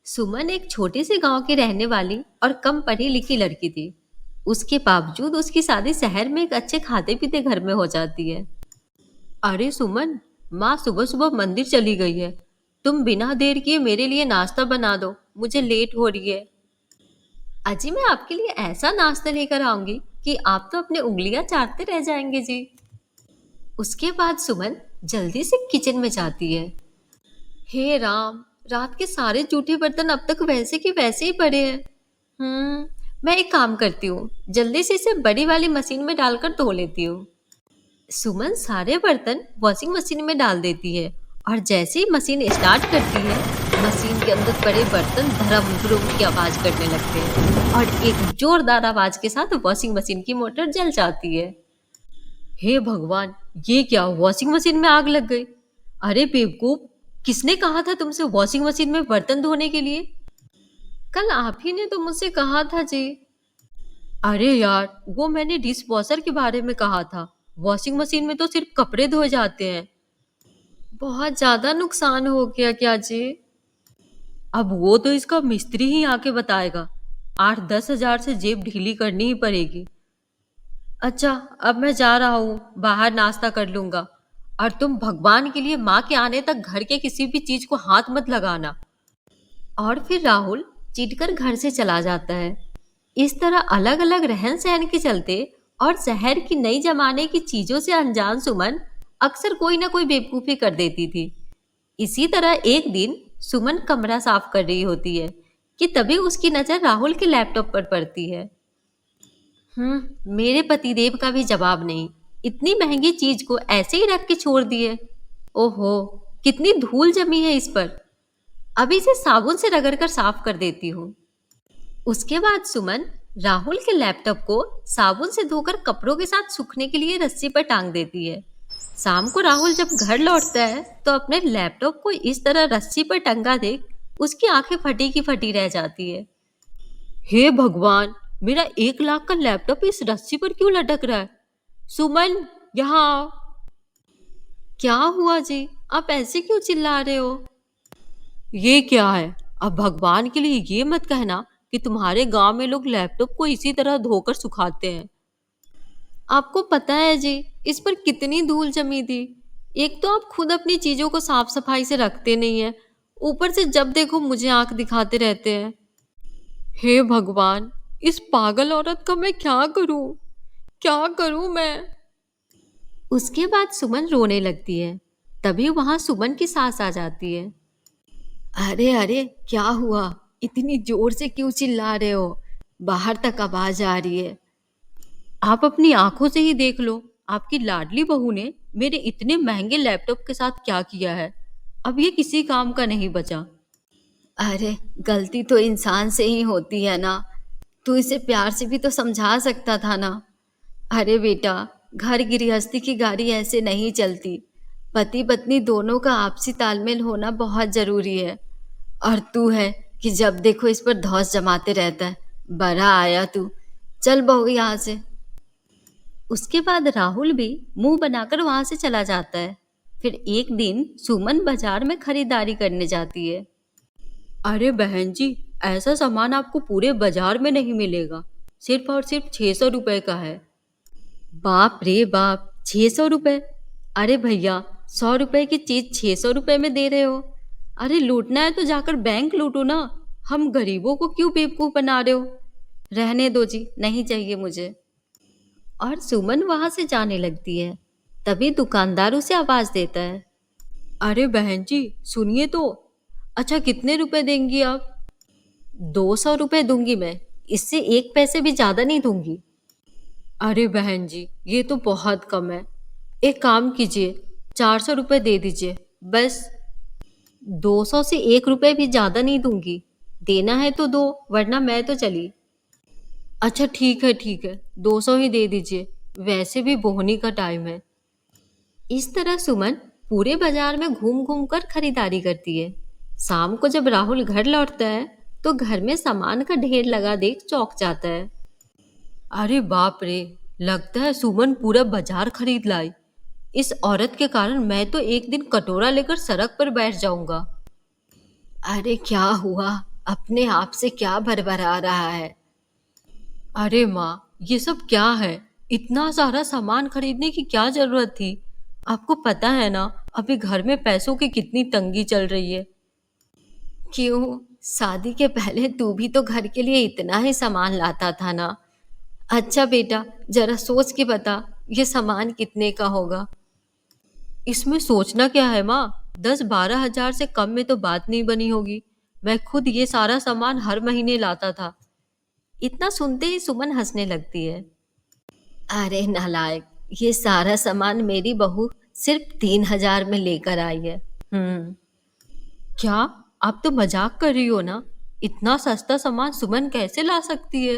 सुमन एक छोटे से गांव की रहने वाली और कम पढ़ी लिखी लड़की थी। उसके बावजूद उसकी शादी शहर में एक अच्छे खाते पीते घर में हो जाती है। अरे सुमन, माँ सुबह सुबह मंदिर चली गई है। तुम बिना देर किए मेरे लिए नाश्ता बना दो, मुझे लेट हो रही है। अजी, मैं आपके लिए ऐसा नाश्ता लेकर आऊंगी कि आप तो अपनी उंगलियां चाटते रह जाएंगे जी। उसके बाद सुमन जल्दी से किचन में जाती है। हे राम, रात के सारे जूठे बर्तन अब तक वैसे के वैसे ही पड़े हैं। मैं एक काम करती हूँ, जल्दी से इसे बड़ी वाली मशीन में डालकर धो लेती हूँ। सुमन सारे बर्तन वॉशिंग मशीन में डाल देती है और जैसे ही मशीन स्टार्ट करती है, मशीन के अंदर पड़े बर्तन धर्म धुर्म की आवाज करने लगते हैं और एक जोरदार आवाज के साथ वॉशिंग मशीन की मोटर जल जाती है। हे भगवान, ये क्या, वॉशिंग मशीन में आग लग गई। अरे बेवकूफ, किसने कहा था तुमसे वॉशिंग मशीन में बर्तन धोने के लिए? कल आप ही ने तो मुझसे कहा था जी। अरे यार, वो मैंने डिश वॉशर के बारे में कहा था। वॉशिंग मशीन में तो सिर्फ कपड़े धोए जाते हैं। बहुत ज्यादा नुकसान हो गया क्या जी? अब वो तो इसका मिस्त्री ही आके बताएगा। 8-10 हजार से जेब ढीली करनी ही पड़ेगी। अच्छा, अब मैं जा रहा हूँ, बाहर नाश्ता कर लूंगा। और तुम भगवान के लिए माँ के आने तक घर के किसी भी चीज को हाथ मत लगाना। और फिर राहुल चीटकर घर से चला जाता है। इस तरह अलग अलग रहन सहन के चलते और शहर की नई जमाने की चीजों से अनजान सुमन अक्सर कोई ना कोई बेवकूफी कर देती थी। इसी तरह एक दिन सुमन कमरा साफ कर रही होती है कि तभी उसकी नजर राहुल के लैपटॉप पर पड़ती है। मेरे पतिदेव का भी जवाब नहीं, इतनी महंगी चीज को ऐसे ही रख के छोड़ दिए। ओहो, कितनी धूल जमी है इस पर। अभी इसे साबुन से रगड़कर साफ कर देती हूँ। उसके बाद सुमन राहुल के लैपटॉप को साबुन से धोकर कपड़ों के साथ सूखने के लिए रस्सी पर टांग देती है। शाम को राहुल जब घर लौटता है तो अपने लैपटॉप को इस तरह रस्सी पर टंगा देख उसकी आंखें फटी की फटी रह जाती है। हे भगवान, मेरा 1 लाख का लैपटॉप इस रस्सी पर क्यों लटक रहा है? सुमन, यहाँ आओ। क्या हुआ जी, आप ऐसे क्यों चिल्ला रहे हो? ये क्या है? अब भगवान के लिए ये मत कहना कि तुम्हारे गांव में लोग लैपटॉप को इसी तरह धोकर सुखाते हैं। आपको पता है जी, इस पर कितनी धूल जमी थी। एक तो आप खुद अपनी चीजों को साफ सफाई से रखते नहीं है, ऊपर से जब देखो मुझे आंख दिखाते रहते हैं। हे भगवान, इस पागल औरत का मैं क्या करूं? क्या करूं मैं? उसके बाद सुमन रोने लगती है। तभी वहां सुमन की सास आ जाती है। अरे अरे, क्या हुआ? इतनी जोर से क्यों चिल्ला रहे हो? बाहर तक आवाज आ रही है। आप अपनी आंखों से ही देख लो, आपकी लाडली बहू ने मेरे इतने महंगे लैपटॉप के साथ क्या किया है। अब ये किसी काम का नहीं बचा। अरे, गलती तो इंसान से ही होती है ना। तू इसे प्यार से भी तो समझा सकता था ना। अरे बेटा, घर गृहस्थी की गाड़ी ऐसे नहीं चलती। पति पत्नी दोनों का आपसी तालमेल होना बहुत जरूरी है। और तू है कि जब देखो इस पर धौंस जमाते रहता है। बड़ा आया तू। चल बहू यहाँ से। उसके बाद राहुल भी मुंह बनाकर वहां से चला जाता है। फिर एक दिन सुमन बाजार में खरीदारी करने जाती है। अरे बहन जी, ऐसा सामान आपको पूरे बाजार में नहीं मिलेगा। सिर्फ और सिर्फ 600 रुपए का है। बाप रे बाप, 600 रुपए? अरे भैया, 100 रुपए की चीज 600 रुपए में दे रहे हो? अरे लूटना है तो जाकर बैंक लूटो ना। हम गरीबों को क्यों बेवकूफ बना रहे हो? रहने दो जी, नहीं चाहिए मुझे। और सुमन वहां से जाने लगती है। तभी दुकानदार उसे आवाज देता है। अरे बहन जी, सुनिए तो। अच्छा, कितने रुपए देंगी आप? 200 रुपए दूंगी मैं। इससे 1 पैसे भी ज्यादा नहीं दूंगी। अरे बहन जी, ये तो बहुत कम है। एक काम कीजिए, 400 रुपए दे दीजिए बस। 200 से 1 रुपए भी ज्यादा नहीं दूंगी। देना है तो दो, वरना मैं तो चली। अच्छा ठीक है ठीक है, 200 ही दे दीजिए। वैसे भी बोहनी का टाइम है। इस तरह सुमन पूरे बाजार में घूम घूम कर खरीदारी करती है। शाम को जब राहुल घर लौटता है तो घर में सामान का ढेर लगा देख चौंक जाता है। अरे बाप रे, लगता है सुमन पूरा बाजार खरीद लाई। इस औरत के कारण मैं तो एक दिन कटोरा लेकर सड़क पर बैठ जाऊंगा। अरे क्या हुआ? अपने आप से क्या भरभरा रहा है। अरे माँ, ये सब क्या है? इतना सारा सामान खरीदने की क्या जरूरत थी? आपको पता है ना, अभी घर में पैसों की कितनी तंगी चल रही है। क्यों? शादी के पहले तू भी तो घर के लिए इतना ही सामान लाता था ना। अच्छा बेटा, जरा सोच के बता, ये सामान कितने का होगा? इसमें सोचना क्या है माँ? 10-12 हजार से कम में तो बात नहीं बनी होगी। मैं खुद ये सारा सामान हर महीने लाता था। इतना सुनते ही सुमन हंसने लगती है। अरे नालायक, ये सारा सामान मेरी बहू सिर्फ 3 हजार में लेकर आई है। हम्म। क्या? आप तो मजाक कर रही हो ना? इतना सस्ता सामान सुमन कैसे ला सकती है?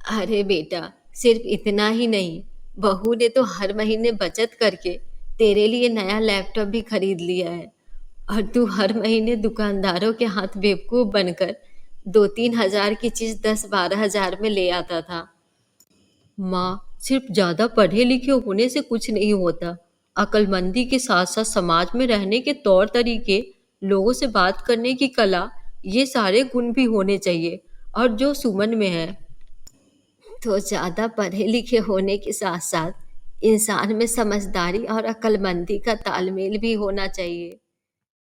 अरे बेटा, सिर्फ इतना ही नहीं, बहू ने तो हर महीने बचत करके तेरे लिए नया लैपटॉप भी खरीद लिया है। और तू हर महीने दुकानदारों के हाथ बेवकूफ बनकर 2-3 हजार की चीज 10-12 हजार में ले आता था। माँ, सिर्फ ज्यादा पढ़े लिखे होने से कुछ नहीं होता। अक्लमंदी के साथ साथ समाज में रहने के तौर तरीके, लोगों से बात करने की कला, ये सारे गुण भी होने चाहिए। और जो सुमन में है। तो ज्यादा पढ़े लिखे होने के साथ साथ इंसान में समझदारी और अक्लमंदी का तालमेल भी होना चाहिए।